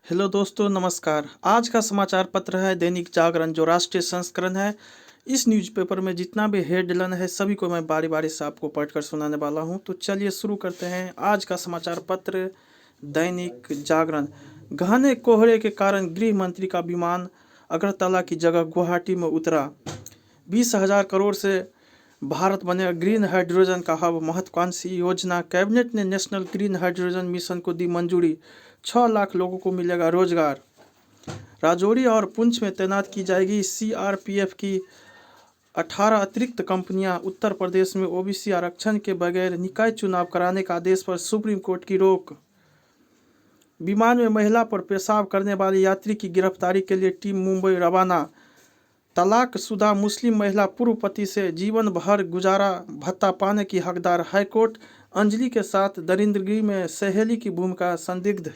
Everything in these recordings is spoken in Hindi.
हेलो दोस्तों, नमस्कार। आज का समाचार पत्र है दैनिक जागरण, जो राष्ट्रीय संस्करण है। इस न्यूज़पेपर में जितना भी हेडलाइन है सभी को मैं बारी बारी से आपको पढ़कर सुनाने वाला हूं। तो चलिए शुरू करते हैं आज का समाचार पत्र दैनिक जागरण। घने कोहरे के कारण गृह मंत्री का विमान अगरतला की जगह गुवाहाटी में उतरा। 20,000 करोड़ से भारत बनेगा ग्रीन हाइड्रोजन का हब, महत्वाकांक्षी योजना। कैबिनेट ने नेशनल ग्रीन हाइड्रोजन मिशन को दी मंजूरी। 6 लाख लोगों को मिलेगा रोजगार। राजौरी और पुंछ में तैनात की जाएगी सीआरपीएफ की 18 अतिरिक्त कंपनियां। उत्तर प्रदेश में ओबीसी आरक्षण के बगैर निकाय चुनाव कराने का आदेश पर सुप्रीम कोर्ट की रोक। विमान में महिला पर पेशाब करने वाले यात्री की गिरफ्तारी के लिए टीम मुंबई रवाना। तलाकशुदा मुस्लिम महिला पूर्व पति से जीवन भर गुजारा भत्ता पाने की हकदार। हाईकोर्ट अंजलि के साथ दरिंदगी में सहेली की भूमिका संदिग्ध।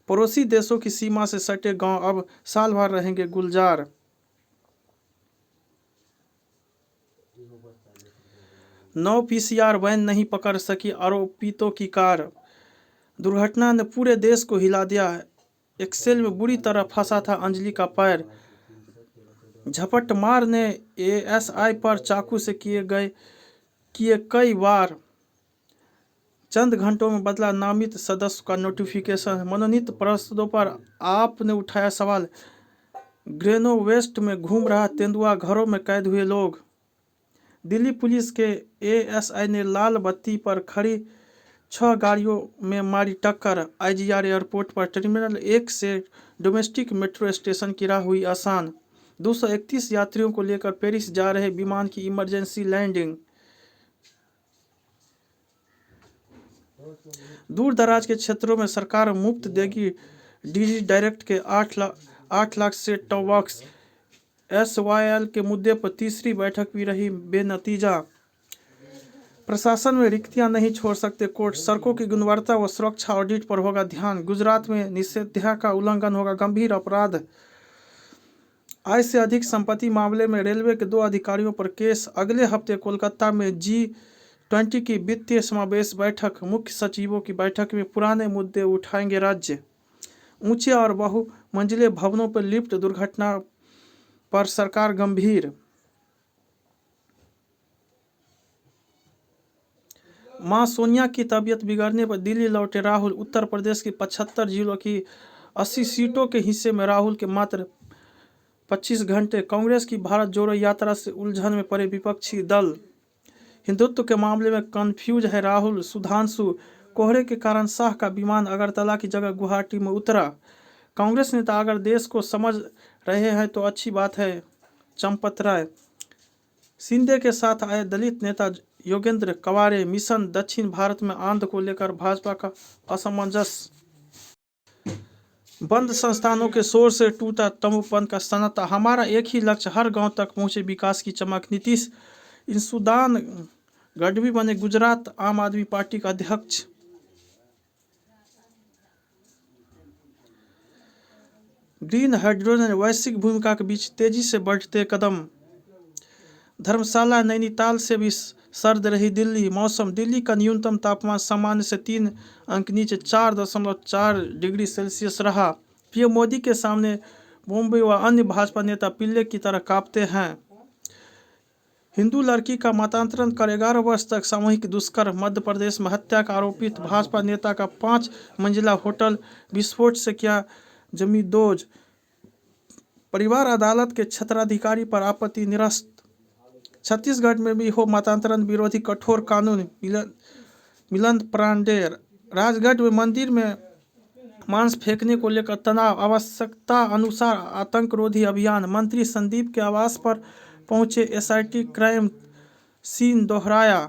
पड़ोसी देशों की सीमा से सटे गांव अब साल भर रहेंगे गुलजार। नौ पीसीआर वैन नहीं पकड़ सकी आरोपितों की कार। दुर्घटना ने पूरे देश को हिला दिया। एक्सेल में बुरी तरह फंसा था अंजलि का पैर। झपटमार ने एएसआई पर चाकू से किए कई वार। चंद घंटों में बदला नामित सदस्य का नोटिफिकेशन। मनोनीत पार्षदों पर आपने उठाया सवाल। ग्रेनो वेस्ट में घूम रहा तेंदुआ, घरों में कैद हुए लोग। दिल्ली पुलिस के एएसआई ने लाल बत्ती पर खड़ी 6 गाड़ियों में मारी टक्कर। आईजीआर एयरपोर्ट पर टर्मिनल 1 से डोमेस्टिक मेट्रो स्टेशन की राह हुई आसान। 231 यात्रियों को लेकर पेरिस जा रहे विमान की इमरजेंसी लैंडिंग। दूर दराज के क्षेत्रों में सरकार मुफ्त देगी डीजी डायरेक्ट के 8 lakh set top box. SYL के मुद्दे पर तीसरी बैठक भी रही बेनतीजा। प्रशासन में रिक्तियां नहीं छोड़ सकते कोर्ट। सड़कों की गुणवत्ता व सुरक्षा ऑडिट पर होगा ध्यान। गुजरात में निषेधाज्ञा का उल्लंघन होगा गंभीर अपराध। आय से अधिक संपत्ति मामले में रेलवे के 2 अधिकारियों पर केस। अगले हफ्ते कोलकाता में G20 की वित्तीय समावेश बैठक। मुख्य सचिवों की बैठक में पुराने मुद्दे उठाएंगे राज्य। ऊंचे और बहुमंजिले भवनों पर लिफ्ट दुर्घटना पर सरकार गंभीर। मां सोनिया की तबीयत बिगड़ने पर दिल्ली लौटे राहुल। उत्तर प्रदेश की 75 जिलों की 80 सीटों के हिस्से में राहुल के मात्र 25 घंटे। कांग्रेस की भारत जोड़ो यात्रा से उलझन में पड़े विपक्षी दल। हिंदुत्व के मामले में कंफ्यूज है राहुल। सुधांशु कोहरे के कारण शाह का विमान अगरतला की जगह गुवाहाटी में उतरा। कांग्रेस नेता अगर देश को समझ रहे हैं तो अच्छी बात है। चंपत राय। शिंदे के साथ आए दलित नेता योगेंद्र कवारे। मिशन दक्षिण भारत में आंध्र को लेकर भाजपा का असमंजस। बंद संस्थानों के शोर से टूटा तमुपन का सन्नाटा। हमारा एक ही लक्ष्य, हर गांव तक पहुंचे विकास की चमक। नीतीश इंसुदान गढ़वी बने गुजरात आम आदमी पार्टी का अध्यक्ष। ग्रीन हाइड्रोजन वैश्विक भूमिका के बीच तेजी से बढ़ते कदम। धर्मशाला नैनीताल से भी सर्द रही दिल्ली। मौसम। दिल्ली का न्यूनतम तापमान सामान्य से 3 अंक नीचे 4.4 डिग्री सेल्सियस रहा। पीएम मोदी के सामने मुंबई व अन्य भाजपा नेता पिल्ले की तरह कांपते हैं। हिंदू लड़की का मतांतरण कर 11 वर्ष तक सामूहिक दुष्कर्म। मध्य प्रदेश में हत्या का आरोपित भाजपा नेता का 5 मंजिला होटल विस्फोट से किया जमी दोज। परिवार अदालत के क्षेत्राधिकारी पर आपत्ति निरस्त। छत्तीसगढ़ में भी हो मतांतरण विरोधी कठोर कानून। मिलिंद पांडे। राजगढ़ में मंदिर में मांस फेंकने को लेकर तनाव। आवश्यकता अनुसार आतंक रोधी अभियान। मंत्री संदीप के आवास पर पहुंचे एसआईटी क्राइम सीन दोहराया।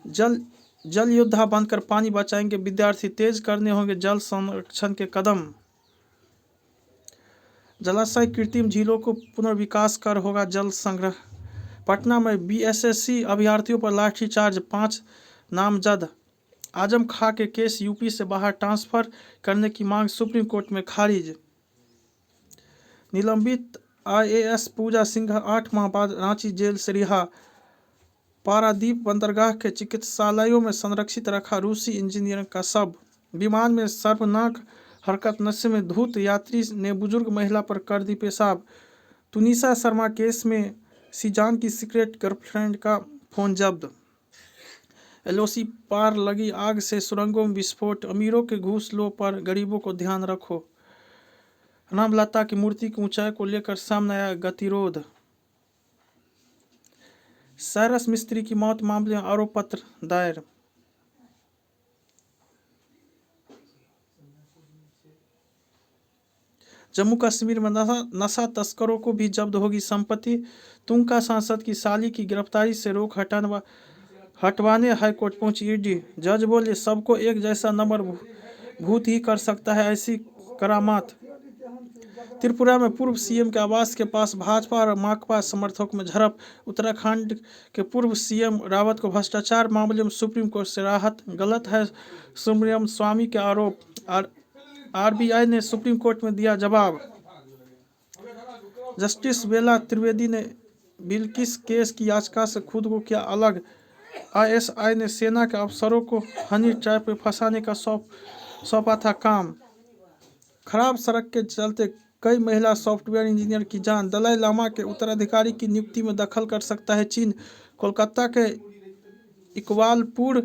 जल योद्धा बनकर पानी बचाएंगे विद्यार्थी। तेज करने होंगे जल संरक्षण के कदम। जलाशय कृत्रिम झीलों को पुनर्विकास कर होगा जल संग्रह। पटना में बीएसएससी अभ्यर्थियों पर लाठीचार्ज, 5 नामजद। आजम खां के केस यूपी से बाहर ट्रांसफर करने की मांग सुप्रीम कोर्ट में खारिज। निलंबित आईएएस पूजा सिंह 8 माह बाद रांची जेल से रिहा। पारादीप बंदरगाह के चिकित्सालयों में संरक्षित रखा रूसी इंजीनियर का शव। विमान में शर्मनाक हरकत, नशे में धुत यात्री ने बुजुर्ग महिला पर कर दी पेशाब। तुनिसा शर्मा केस में सीजान की सीक्रेट गर्लफ्रेंड का फोन जब्त। एलओसी पार लगी आग से सुरंगों में विस्फोट। अमीरों के घूस लो पर गरीबों को ध्यान रखो। रामलता की मूर्ति की ऊंचाई को लेकर सामने आया गतिरोध। साइरस मिस्त्री की मौत मामले में आरोप पत्र दायर। जम्मू कश्मीर में नशा तस्करों को भी जब्त होगी संपत्ति। तुंका सांसद की साली की गिरफ्तारी से रोक हटवाने हाईकोर्ट पहुंची ईडी। जज बोले सबको एक जैसा नंबर भूत ही कर सकता है ऐसी करामात। त्रिपुरा में पूर्व सीएम के आवास के पास भाजपा और माकपा समर्थकों में झड़प। उत्तराखंड के पूर्व सीएम रावत को भ्रष्टाचार मामले में सुप्रीम कोर्ट से राहत। गलत है सुब्रमण्यम स्वामी के आरोप। आरबीआई ने सुप्रीम कोर्ट में दिया जवाब। जस्टिस बेला त्रिवेदी ने बिल्किस केस की याचिका से खुद को किया अलग। आईएसआई ने सेना के अफसरों को हनी ट्रैप में फंसाने का सौंपा था काम। खराब सड़क के चलते कई महिला सॉफ्टवेयर इंजीनियर की जान। दलाई लामा के उत्तराधिकारी की नियुक्ति में दखल कर सकता है चीन। कोलकाता के इकबालपुर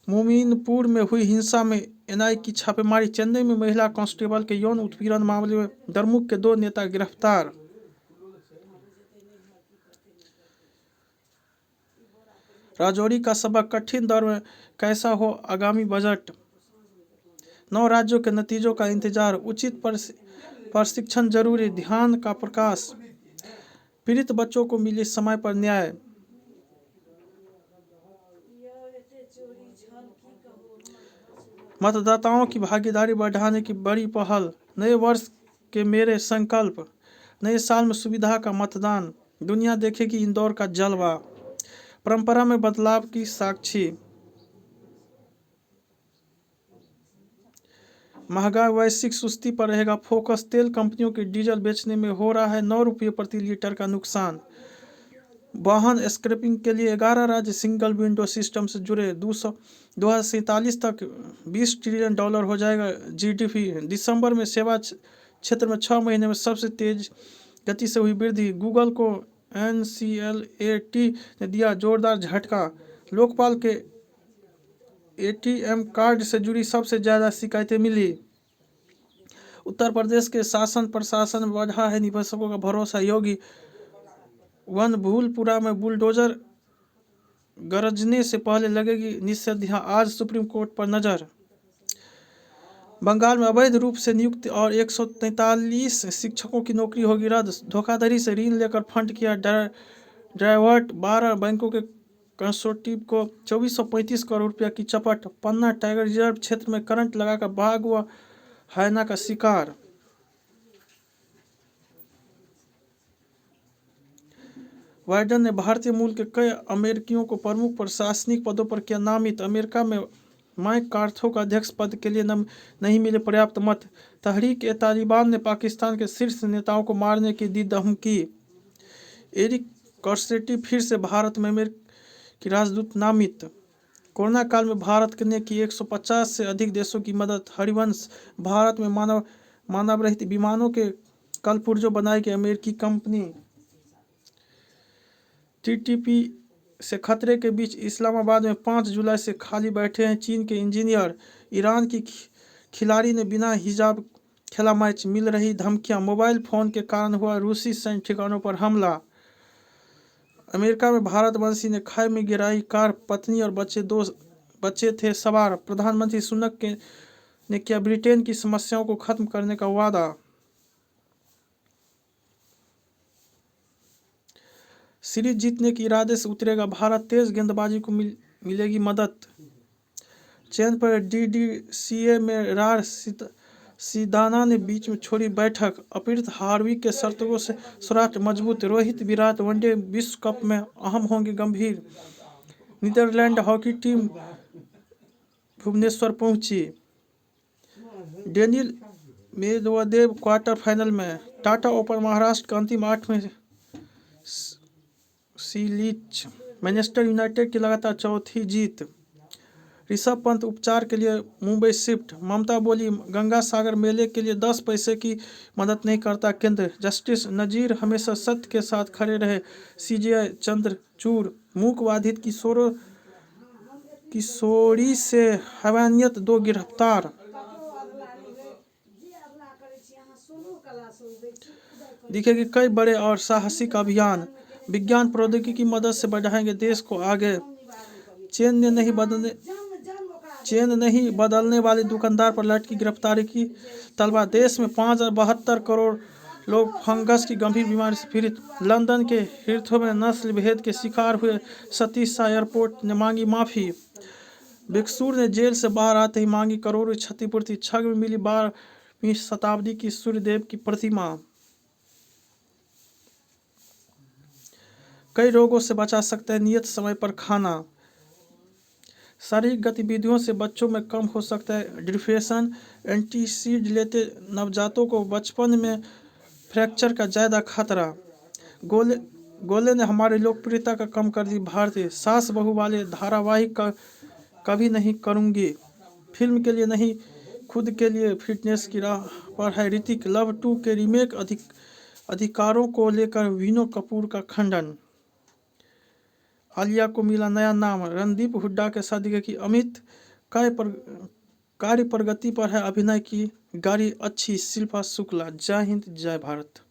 मोमीनपुर में हुई हिंसा में एनआई की छापेमारी। चेन्नई में महिला कांस्टेबल के यौन उत्पीड़न मामले में द्रमुक के 2 नेता गिरफ्तार। राजौरी का सबक, कठिन दौर में कैसा हो आगामी बजट। 9 राज्यों के नतीजों का इंतजार। उचित प्रशिक्षण जरूरी, ध्यान का प्रकाश। पीड़ित बच्चों को मिले समय पर न्याय। मतदाताओं की भागीदारी बढ़ाने की बड़ी पहल। नए वर्ष के मेरे संकल्प। नए साल में सुविधा का मतदान। दुनिया देखेगी इंदौर का जलवा। परंपरा में बदलाव की साक्षी। महंगाई, वैश्विक सुस्ती पर रहेगा फोकस। तेल कंपनियों के डीजल बेचने में हो रहा है 9 रुपये प्रति लीटर का नुकसान। वाहन स्क्रैपिंग के लिए 11 राज्य सिंगल विंडो सिस्टम से जुड़े। 2047 तक $20 ट्रिलियन हो जाएगा जीडीपी। दिसंबर में सेवा क्षेत्र में 6 महीने में सबसे तेज गति से हुई वृद्धि। गूगल को एनसीएलएटी ने दिया जोरदार झटका। लोकपाल के एटीएम कार्ड से जुड़ी सबसे ज़्यादा शिकायतें मिली। उत्तर प्रदेश के शासन प्रशासन में बढ़ा है निवेशकों का भरोसा। योगी वनभूलपुरा में बुलडोजर गरजने से पहले लगेगी निषेधाज्ञा। आज सुप्रीम कोर्ट पर नजर। बंगाल में अवैध रूप से नियुक्त और 143 शिक्षकों की नौकरी होगी रद्द। धोखाधड़ी से ऋण लेकर फंड किया डायवर्ट। 12 बैंकों के कंसोर्टियम को 2435 करोड़ रुपया की चपट। पन्ना टाइगर रिजर्व क्षेत्र में करंट लगाकर भाग हुआ हायना का शिकार। बाइडेन ने भारतीय मूल के कई अमेरिकियों को प्रमुख प्रशासनिक पदों पर किया नामित। अमेरिका में माइक कार्थो का अध्यक्ष पद के लिए नहीं मिले पर्याप्त मत। तहरीक-ए-तालिबान ने पाकिस्तान के शीर्ष नेताओं को मारने की दी धमकी। एरिक कर्सेटी फिर से भारत में अमेरिकी राजदूत नामित। कोरोना काल में भारत ने की 150 से अधिक देशों की मदद। हरिवंश, भारत में मानव रहित विमानों के कलपुर्जों बनाएगी अमेरिकी कंपनी। टीटीपी से खतरे के बीच इस्लामाबाद में 5 जुलाई से खाली बैठे हैं चीन के इंजीनियर। ईरान की खिलाड़ी ने बिना हिजाब खेला मैच, मिल रही धमकियां। मोबाइल फोन के कारण हुआ रूसी सैन्य ठिकानों पर हमला। अमेरिका में भारतवंशी ने खाई में गिराई कार। पत्नी और 2 बच्चे थे सवार। प्रधानमंत्री सुनक ने किया ब्रिटेन की समस्याओं को खत्म करने का वादा। सीरीज जीतने के इरादे से उतरेगा भारत। तेज गेंदबाजी को मिलेगी मदद। चयन पर डीडीसीए में रार सीदाना ने बीच में छोड़ी बैठक। अपीड़ित हार्विक के शर्तों से सौराष्ट्र मजबूत। रोहित विराट वनडे विश्व कप में अहम होंगे गंभीर। नीदरलैंड हॉकी टीम भुवनेश्वर पहुंची। डेनियल मेदवेदेव क्वार्टर फाइनल में। टाटा ओपन महाराष्ट्र का अंतिम 8 में सीलीच। मैनचेस्टर यूनाइटेड की लगातार चौथी जीत। ऋषभ पंत उपचार के लिए मुंबई शिफ्ट। ममता बोली गंगा सागर मेले के लिए 10 पैसे की मदद नहीं करता केंद्र। जस्टिस नजीर हमेशा सत्य के साथ खड़े रहे। सीजेआई चंद्रचूड़ मूक बाधित किशोरी से हैवानियत 2 गिरफ्तार। दिखेगी कई बड़े और साहसिक अभियान। विज्ञान प्रौद्योगिकी की मदद से बढ़ाएंगे देश को आगे। चेन नहीं बदलने वाले दुकानदार पर लटकी गिरफ्तारी की तलवार। देश में 5,72 करोड़ लोग फंगस की गंभीर बीमारी से पीड़ित। लंदन के हीथ्रो में नस्ल भेद के शिकार हुए सतीश शाह एयरपोर्ट ने मांगी माफी। बेकसूर ने जेल से बाहर आते ही मांगी करोड़ों क्षतिपूर्ति। छग में मिली 12वीं शताब्दी की सूर्यदेव की प्रतिमा। कई रोगों से बचा सकता है नियत समय पर खाना। शारीरिक गतिविधियों से बच्चों में कम हो सकता है डिप्रेशन। एंटीसीड लेते नवजातों को बचपन में फ्रैक्चर का ज़्यादा खतरा। गोले ने हमारी लोकप्रियता का कम कर दी। भारतीय सास बहू वाले धारावाहिक कभी नहीं करूँगी। फिल्म के लिए नहीं खुद के लिए फिटनेस की राह पर है ऋतिक। लव 2 के रीमेक अधिकारों को लेकर वीनू कपूर का खंडन। आलिया को मिला नया नाम। रणदीप हुड्डा के साथ दिखेगी अमित। कार्य प्रगति पर है अभिनय की गाड़ी अच्छी। शिल्पा शुक्ला। जय हिंद जय भारत।